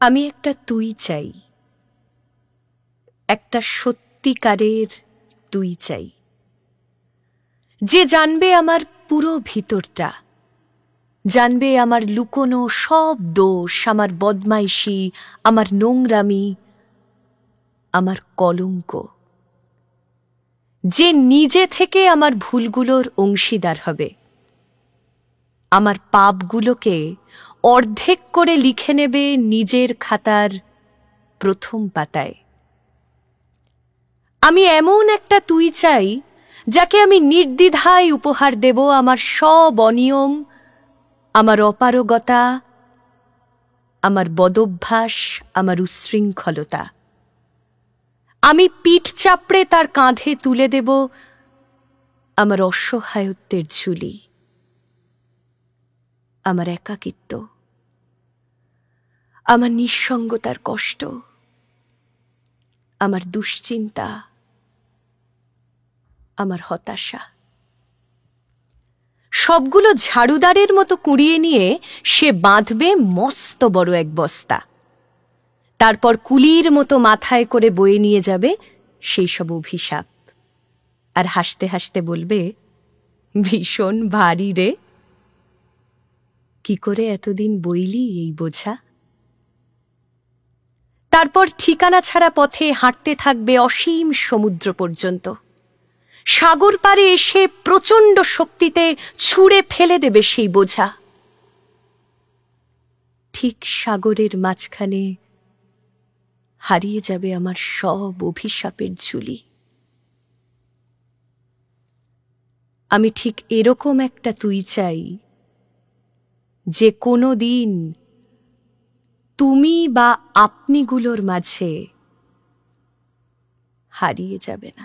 আমি একটা তুই চাই, একটা সত্যিকারের তুই চাই, যে জানবে আমার পুরো ভিতরটা, জানবে আমার লুকোনো সব দোষ, আমার বদমাইশি, আমার নোংরামি, আমার কলঙ্ক, যে নিজে থেকে আমার ভুলগুলোর অংশীদার হবে, আমার পাপগুলোকে অর্ধেক করে লিখে নেবে নিজের খাতার প্রথম পাতায়। আমি এমন একটা তুই চাই, যাকে আমি নির্দ্বিধায় উপহার দেব আমার সব অনিয়ম, আমার অপারগতা, আমার বদভ্যাস, আমার উচ্ছৃঙ্খলতা। আমি পিঠ চাপড়ে তার কাঁধে তুলে দেব আমার অসহায়ত্বের ঝুলি, আমার একাকিত্ব, আমার নিঃসঙ্গতার কষ্ট, আমার দুশ্চিন্তা, আমার হতাশা। সবগুলো ঝাড়ুদারের মতো কুড়িয়ে নিয়ে সে বাঁধবে মস্ত বড় এক বস্তা, তারপর কুলির মতো মাথায় করে বয়ে নিয়ে যাবে সেই সব অভিশাপ, আর হাসতে হাসতে বলবে, ভীষণ ভারী রে, কি করে এতদিন বইলি এই বোঝা। তারপর ঠিকানা ছাড়া পথে হাঁটতে থাকবে অসীম সমুদ্র পর্যন্ত, সাগর পাড়ে এসে প্রচণ্ড শক্তিতে ছুঁড়ে ফেলে দেবে সেই বোঝা। ঠিক সাগরের মাঝখানে হারিয়ে যাবে আমার সব অভিশাপের ঝুলি। আমি ঠিক এরকম একটা তুই চাই, যে কোনো দিন তুমি বা আপনিগুলোর মাঝে হারিয়ে যাবে না।